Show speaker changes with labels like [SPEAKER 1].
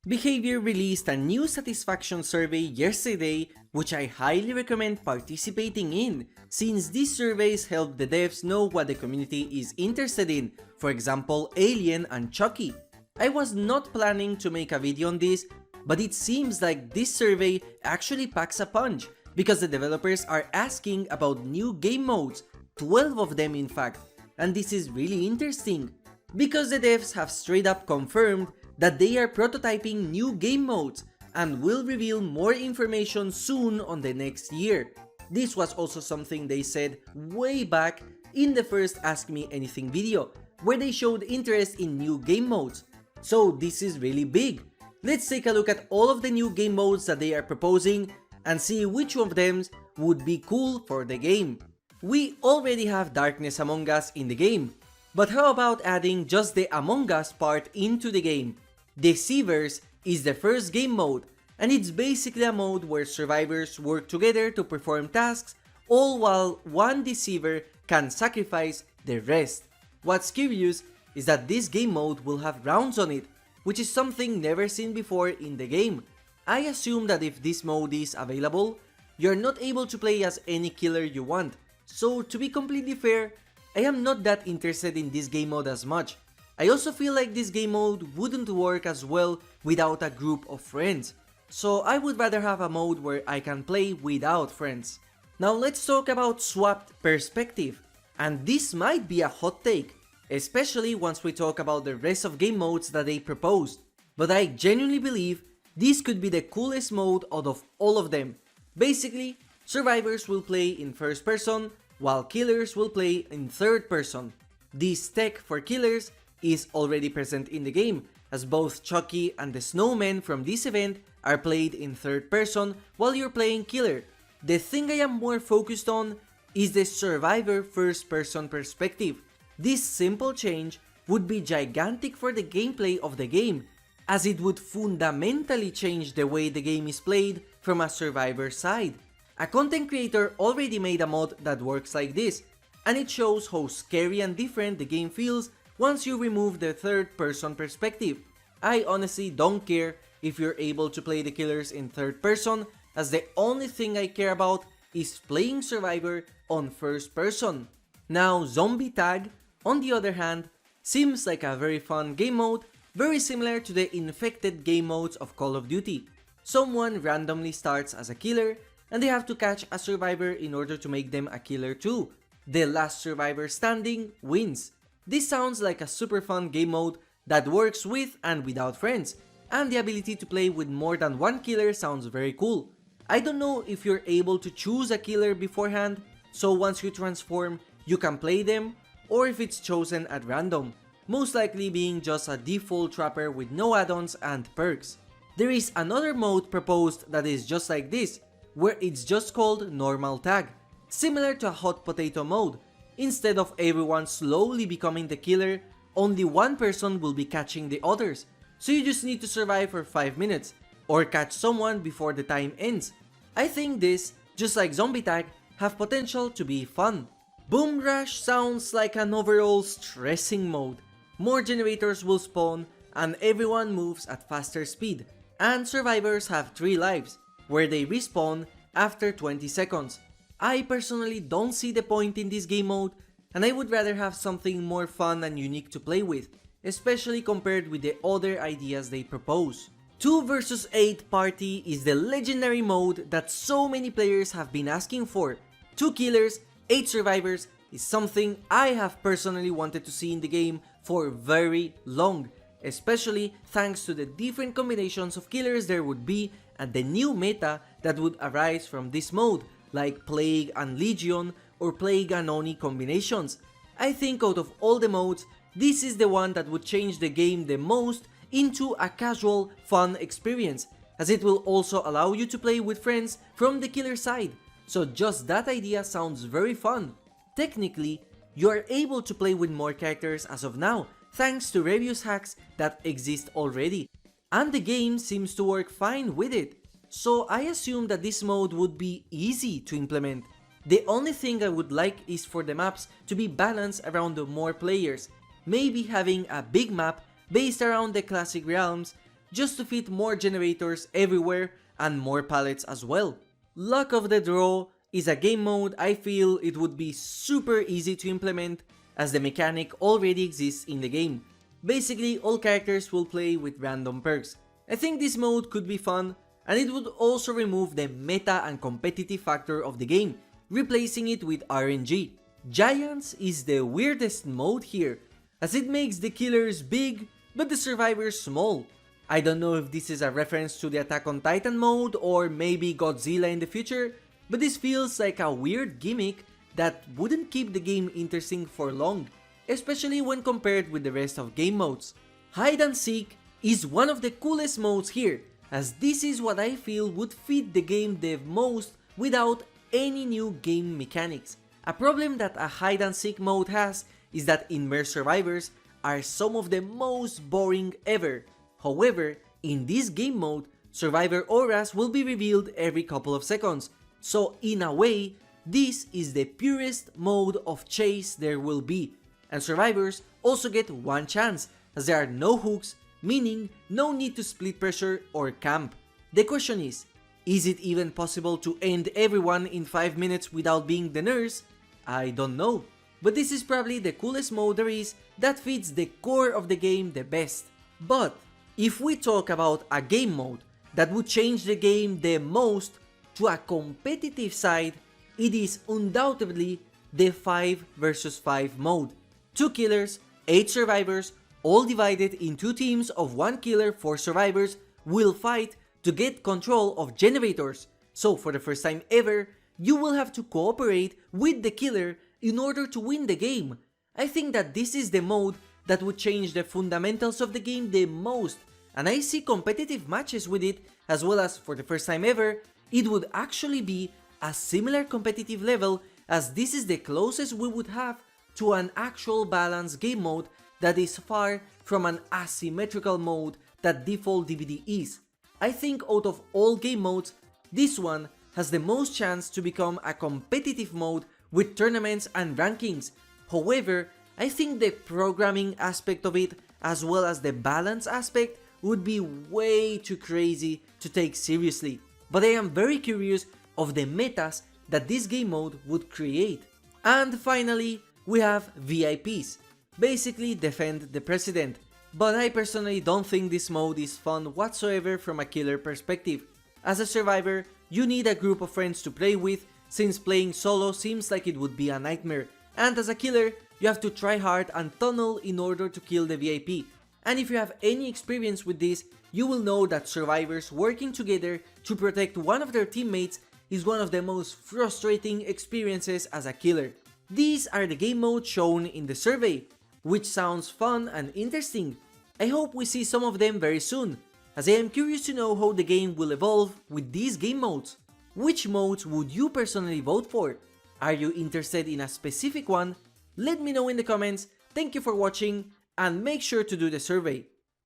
[SPEAKER 1] Behaviour released a new satisfaction survey yesterday, which I highly recommend participating in, since these surveys help the devs know what the community is interested in, for example Alien and Chucky. I was not planning to make a video on this, but it seems like this survey actually packs a punch, because the developers are asking about new game modes, 12 of them in fact, and this is really interesting, because the devs have straight up confirmed that they are prototyping new game modes and will reveal more information soon on the next year. This was also something they said way back in the first Ask Me Anything video, where they showed interest in new game modes. So this is really big. Let's take a look at all of the new game modes that they are proposing and see which of them would be cool for the game. We already have Darkness Among Us in the game, but how about adding just the Among Us part into the game? Deceivers is the first game mode, and it's basically a mode where survivors work together to perform tasks, all while one deceiver can sacrifice the rest. What's curious is that this game mode will have rounds on it, which is something never seen before in the game. I assume that if this mode is available, you're not able to play as any killer you want, so to be completely fair, I am not that interested in this game mode as much. I also feel like this game mode wouldn't work as well without a group of friends, so I would rather have a mode where I can play without friends. Now let's talk about swapped perspective, and this might be a hot take, especially once we talk about the rest of game modes that they proposed, but I genuinely believe this could be the coolest mode out of all of them. Basically, survivors will play in first person, while killers will play in third person. This tech for killers is already present in the game, as both Chucky and the snowman from this event are played in third person while you're playing killer. The thing I am more focused on is the survivor first person perspective. This simple change would be gigantic for the gameplay of the game, as it would fundamentally change the way the game is played from a survivor side. A content creator already made a mod that works like this, and it shows how scary and different the game feels once you remove the third person perspective. I honestly don't care if you're able to play the killers in third person, as the only thing I care about is playing survivor on first person. Now Zombie Tag, on the other hand, seems like a very fun game mode, very similar to the infected game modes of Call of Duty. Someone randomly starts as a killer and they have to catch a survivor in order to make them a killer too. The last survivor standing wins. This sounds like a super fun game mode that works with and without friends, and the ability to play with more than one killer sounds very cool. I don't know if you're able to choose a killer beforehand, so once you transform you can play them, or if it's chosen at random, most likely being just a default trapper with no add-ons and perks. There is another mode proposed that is just like this, where it's just called Normal Tag, similar to a hot potato mode. Instead of everyone slowly becoming the killer, only one person will be catching the others, so you just need to survive for 5 minutes, or catch someone before the time ends. I think this, just like Zombie Tag, have potential to be fun. Bumrush sounds like an overall stressing mode. More generators will spawn, and everyone moves at faster speed, and survivors have 3 lives, where they respawn after 20 seconds. I personally don't see the point in this game mode, and I would rather have something more fun and unique to play with, especially compared with the other ideas they propose. 2 vs 8 Party is the legendary mode that so many players have been asking for. 2 killers, 8 survivors is something I have personally wanted to see in the game for very long, especially thanks to the different combinations of killers there would be and the new meta that would arise from this mode, like Plague and Legion or Plague and Oni combinations. I think out of all the modes, this is the one that would change the game the most into a casual, fun experience, as it will also allow you to play with friends from the killer side, so just that idea sounds very fun. Technically, you are able to play with more characters as of now, thanks to reviews hacks that exist already, and the game seems to work fine with it, so I assume that this mode would be easy to implement. The only thing I would like is for the maps to be balanced around more players, maybe having a big map based around the classic realms, just to fit more generators everywhere and more pallets as well. Luck of the draw is a game mode I feel it would be super easy to implement as the mechanic already exists in the game. Basically, all characters will play with random perks. I think this mode could be fun, and it would also remove the meta and competitive factor of the game, replacing it with RNG. Giants is the weirdest mode here, as it makes the killers big but the survivors small. I don't know if this is a reference to the Attack on Titan mode or maybe Godzilla in the future, but this feels like a weird gimmick that wouldn't keep the game interesting for long, especially when compared with the rest of game modes. Hide and Seek is one of the coolest modes here, as this is what I feel would fit the game the most without any new game mechanics. A problem that a hide and seek mode has is that immersed survivors are some of the most boring ever. However, in this game mode, survivor auras will be revealed every couple of seconds, so in a way, this is the purest mode of chase there will be, and survivors also get one chance, as there are no hooks, meaning no need to split pressure or camp. The question is it even possible to end everyone in 5 minutes without being the nurse? I don't know, but this is probably the coolest mode there is that fits the core of the game the best. But if we talk about a game mode that would change the game the most to a competitive side, it is undoubtedly the 5 vs 5 mode. 2 killers, 8 survivors, all divided in 2 teams of 1 killer, 4 survivors, will fight to get control of generators. So for the first time ever, you will have to cooperate with the killer in order to win the game. I think that this is the mode that would change the fundamentals of the game the most, and I see competitive matches with it, as well as for the first time ever, it would actually be a similar competitive level, as this is the closest we would have to an actual balanced game mode that is far from an asymmetrical mode that default DBD is. I think out of all game modes, this one has the most chance to become a competitive mode with tournaments and rankings. However, I think the programming aspect of it, as well as the balance aspect, would be way too crazy to take seriously. But I am very curious of the metas that this game mode would create. And finally, we have VIPs, basically defend the president. But I personally don't think this mode is fun whatsoever from a killer perspective. As a survivor, you need a group of friends to play with, since playing solo seems like it would be a nightmare. And as a killer, you have to try hard and tunnel in order to kill the VIP. And if you have any experience with this, you will know that survivors working together to protect one of their teammates is one of the most frustrating experiences as a killer. These are the game modes shown in the survey, which sounds fun and interesting. I hope we see some of them very soon, as I am curious to know how the game will evolve with these game modes. Which modes would you personally vote for? Are you interested in a specific one? Let me know in the comments. Thank you for watching, and make sure to do the survey.